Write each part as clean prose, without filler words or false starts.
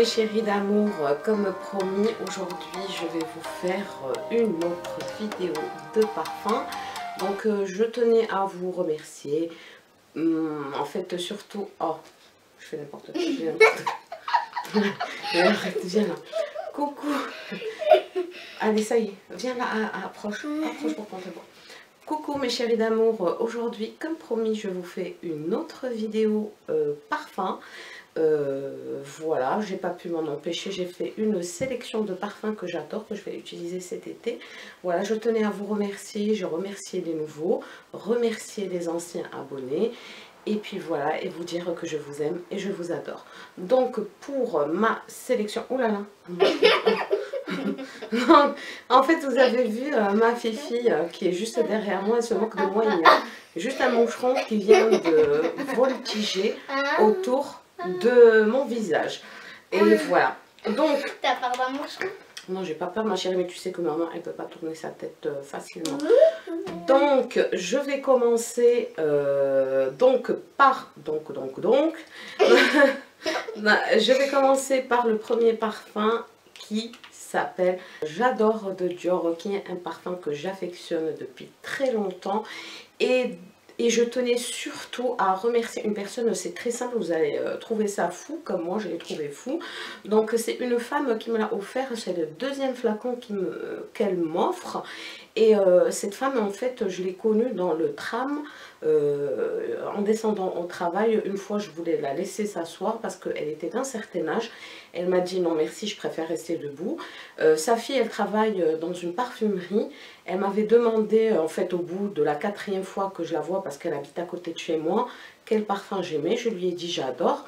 mes chéris d'amour, comme promis, aujourd'hui je vais vous faire une autre vidéo de parfum. Donc je tenais à vous remercier, en fait surtout, oh je fais n'importe quoi, arrête, viens là, coucou, allez ça y est, viens là, approche pour prendre le bois. Coucou mes chéris d'amour, aujourd'hui comme promis je vous fais une autre vidéo parfum. Voilà, j'ai pas pu m'en empêcher, j'ai fait une sélection de parfums que j'adore, que je vais utiliser cet été. Voilà, je tenais à vous remercier, je remercier les nouveaux, remercier les anciens abonnés, et puis voilà, et vous dire que je vous aime et je vous adore. Donc pour ma sélection, oh là là, non, en fait vous avez vu ma fifi qui est juste derrière moi, elle se moque de moi, il y a juste un moucheron qui vient de voltiger autour de mon visage. Et voilà. Donc, t'as peur d'un moucheron? Non, j'ai pas peur ma chérie, mais tu sais que maman elle peut pas tourner sa tête facilement. Donc je vais commencer je vais commencer par le premier parfum qui s'appelle J'adore de Dior, qui est un parfum que j'affectionne depuis très longtemps. Et je tenais surtout à remercier une personne, c'est très simple, vous allez trouver ça fou, comme moi je l'ai trouvé fou. Donc c'est une femme qui me l'a offert, c'est le deuxième flacon qu'elle m'offre. Et cette femme en fait je l'ai connue dans le tram, en descendant au travail. Une fois je voulais la laisser s'asseoir parce qu'elle était d'un certain âge. Elle m'a dit non merci, je préfère rester debout. Sa fille elle travaille dans une parfumerie. Elle m'avait demandé en fait au bout de la 4e fois que je la vois, parce qu'elle habite à côté de chez moi, quel parfum j'aimais. Je lui ai dit j'adore,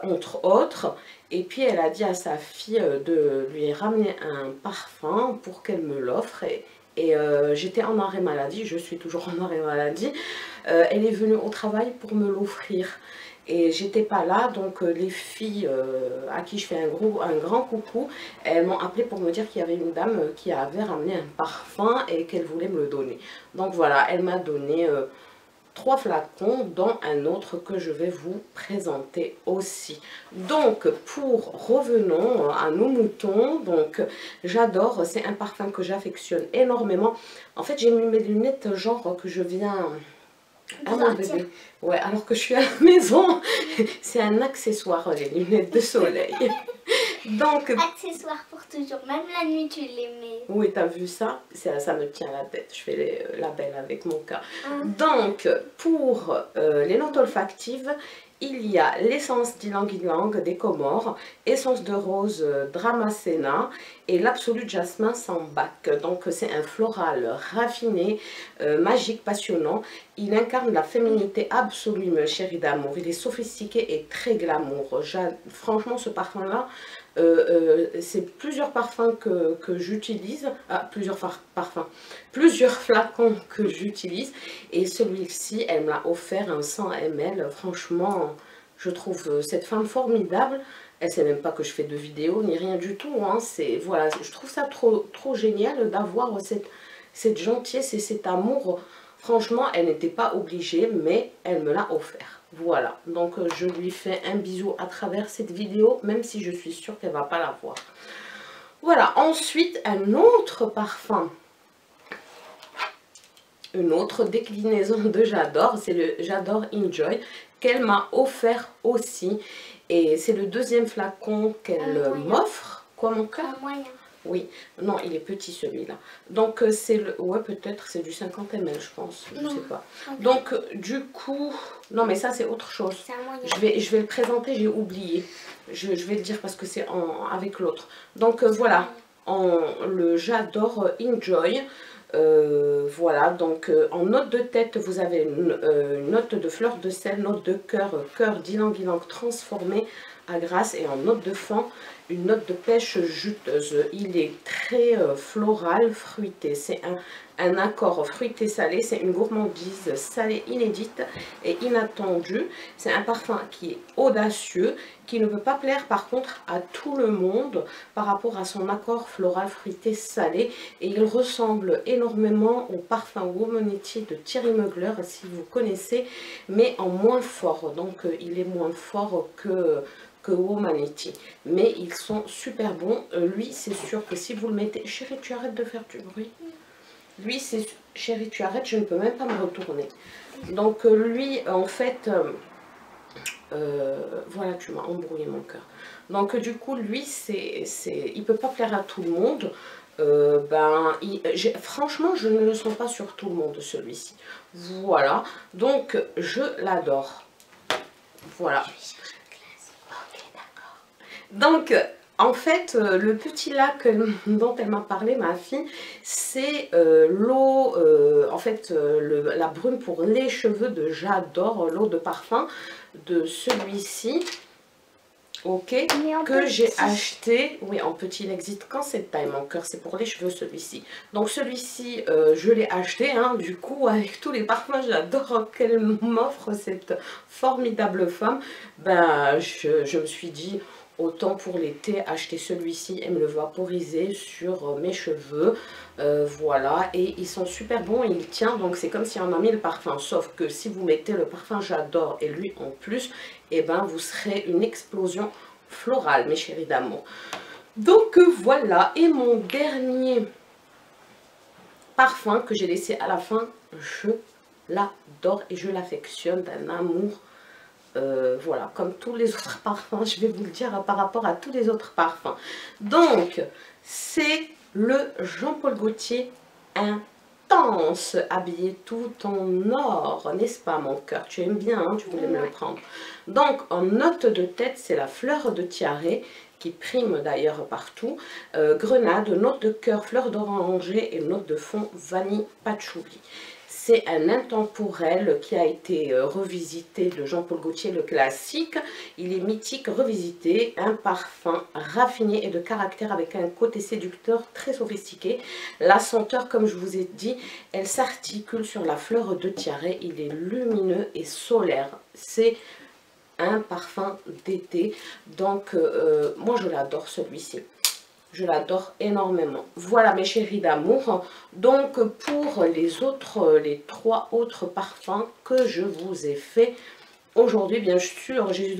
entre autres. Et puis elle a dit à sa fille de lui ramener un parfum pour qu'elle me l'offre. Et j'étais en arrêt maladie, je suis toujours en arrêt maladie. Elle est venue au travail pour me l'offrir. Et j'étais pas là, donc les filles à qui je fais un grand coucou, elles m'ont appelé pour me dire qu'il y avait une dame qui avait ramené un parfum et qu'elle voulait me le donner. Donc voilà, elle m'a donné 3 flacons, dont un autre que je vais vous présenter aussi. Donc revenons à nos moutons. Donc j'adore, c'est un parfum que j'affectionne énormément. En fait j'ai mis mes lunettes genre que je viens à mon bébé. Ouais, alors que je suis à la maison. C'est un accessoire, les lunettes de soleil. Donc, accessoire pour toujours, même la nuit tu les mets. Oui, t'as vu ça? Ça me tient la tête, je fais la belle avec mon cas. Donc, pour les notes olfactives, il y a l'essence d'ylang-ylang des Comores, essence de rose Dramasena et l'absolu jasmin sambac. Donc c'est un floral raffiné, magique, passionnant. Il incarne la féminité absolue, mes chéris d'amour. Il est sophistiqué et très glamour. Franchement, ce parfum-là, c'est plusieurs parfums que j'utilise, plusieurs flacons que j'utilise, et celui-ci elle me l'a offert, un 100 ml. Franchement je trouve cette femme formidable. Elle sait même pas que je fais de vidéos ni rien du tout, hein. Voilà, je trouve ça trop génial d'avoir cette gentillesse et cet amour. Franchement elle n'était pas obligée, mais elle me l'a offert. Voilà, donc je lui fais un bisou à travers cette vidéo, même si je suis sûre qu'elle ne va pas la voir. Voilà, ensuite un autre parfum, une autre déclinaison de J'adore, c'est le J'adore Enjoy, qu'elle m'a offert aussi. Et c'est le deuxième flacon qu'elle m'offre. Quoi mon cœur? Oui, non, il est petit celui-là. Donc c'est le... Ouais, peut-être c'est du 50 ml, je pense. Je sais pas. Donc du coup... Non, mais ça c'est autre chose. Je vais le présenter, j'ai oublié. Je vais le dire parce que c'est avec l'autre. Donc voilà, le J'adore Enjoy. Voilà, donc en note de tête, vous avez une note de fleur de sel, note de cœur d'ylang-ylang transformé à grasse, et en note de fond, une note de pêche juteuse. Il est très floral, fruité. C'est un accord fruité salé. C'est une gourmandise salée inédite et inattendue. C'est un parfum qui est audacieux, qui ne peut pas plaire par contre à tout le monde par rapport à son accord floral fruité salé. Et il ressemble énormément au parfum Womanity de Thierry Mugler, si vous connaissez, mais en moins fort. Donc il est moins fort que Womanity. Mais ils sont super bons. Lui, c'est sûr que si vous le mettez... Chérie, tu arrêtes de faire du bruit. Lui, c'est... Chérie, tu arrêtes, je ne peux même pas me retourner. Donc lui, en fait... voilà, tu m'as embrouillé mon cœur. Donc du coup, lui, il peut pas plaire à tout le monde. Franchement, je ne le sens pas sur tout le monde, celui-ci. Voilà, donc je l'adore. Voilà. Donc, en fait, le petit lac dont elle m'a parlé, ma fille, c'est l'eau, en fait, la brume pour les cheveux de J'adore, l'eau de parfum de celui-ci. Ok, que j'ai acheté, oui en petit, il existe qu'en cette taille mon cœur, c'est pour les cheveux celui-ci. Donc celui-ci, je l'ai acheté, hein, du coup avec tous les parfums, j'adore qu'elle m'offre cette formidable femme. Ben je me suis dit, autant pour l'été acheter celui-ci et me le vaporiser sur mes cheveux. Voilà, et ils sont super bons, il tient, donc c'est comme si on a mis le parfum, sauf que si vous mettez le parfum J'adore et lui en plus, et ben vous serez une explosion florale, mes chéris d'amour. Donc voilà, et mon dernier parfum que j'ai laissé à la fin, je l'adore et je l'affectionne d'un amour. Voilà, comme tous les autres parfums, je vais vous le dire par rapport à tous les autres parfums. Donc, c'est le Jean-Paul Gaultier Intense, habillé tout en or, n'est-ce pas mon cœur? Tu aimes bien, hein, tu voulais me le prendre. Donc, en note de tête, c'est la fleur de tiare, qui prime d'ailleurs partout. Grenade, note de cœur, fleur d'oranger et note de fond, vanille, patchouli. C'est un intemporel qui a été revisité de Jean-Paul Gaultier, le classique. Il est mythique, revisité, un parfum raffiné et de caractère avec un côté séducteur très sophistiqué. La senteur, comme je vous ai dit, elle s'articule sur la fleur de tiare. Il est lumineux et solaire. C'est un parfum d'été. Donc, moi, je l'adore celui-ci. Je l'adore énormément. Voilà mes chéris d'amour. Donc pour les trois autres parfums que je vous ai fait aujourd'hui, bien sûr, j'ai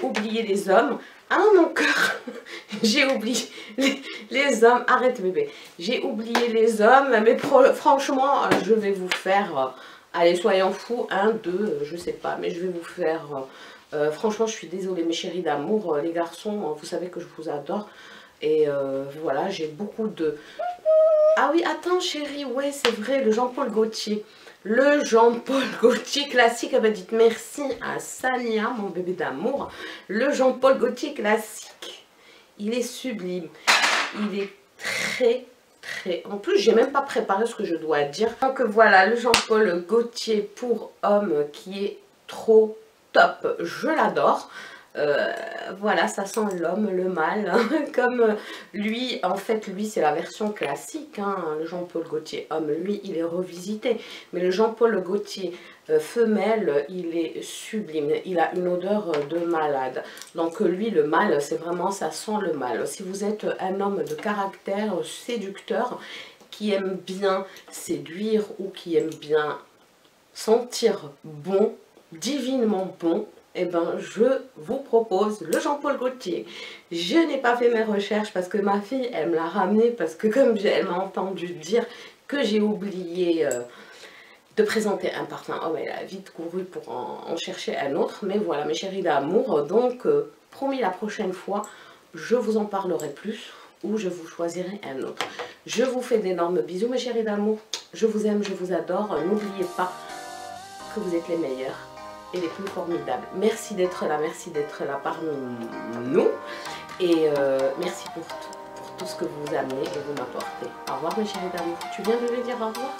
oublié les hommes. Ah mon cœur, j'ai oublié les hommes. Arrête bébé. J'ai oublié les hommes, mais franchement, je vais vous faire, allez soyons fous, un, deux, je sais pas, mais je vais vous faire... franchement, je suis désolée mes chéris d'amour, les garçons, vous savez que je vous adore. Et voilà, j'ai beaucoup de... Ah oui, attends chérie, ouais c'est vrai, le Jean-Paul Gaultier. Le Jean-Paul Gaultier classique, bah dites merci à Sania, mon bébé d'amour. Le Jean-Paul Gaultier classique, il est sublime. Il est très... En plus, j'ai même pas préparé ce que je dois dire. Donc voilà, le Jean-Paul Gaultier pour homme qui est trop... top, je l'adore. Voilà, ça sent l'homme, le mâle, hein, comme lui, en fait, lui c'est la version classique, hein, le Jean-Paul Gaultier homme, lui il est revisité, mais le Jean-Paul Gaultier femelle, il est sublime, il a une odeur de malade. Donc lui, le mâle, c'est vraiment, ça sent le mâle. Si vous êtes un homme de caractère séducteur, qui aime bien séduire ou qui aime bien sentir bon, divinement bon, et ben je vous propose le Jean-Paul Gaultier. Je n'ai pas fait mes recherches parce que ma fille elle me l'a ramené, parce que comme elle m'a entendu dire que j'ai oublié de présenter un parfum, oh mais elle a vite couru pour en chercher un autre. Mais voilà mes chéris d'amour, donc promis la prochaine fois je vous en parlerai plus ou je vous choisirai un autre. Je vous fais d'énormes bisous mes chéris d'amour, je vous aime, je vous adore, n'oubliez pas que vous êtes les meilleurs et les plus formidables. Merci d'être là parmi nous. Et merci pour tout ce que vous amenez et vous m'apportez. Au revoir mes chéris d'amour. Tu viens de lui dire au revoir?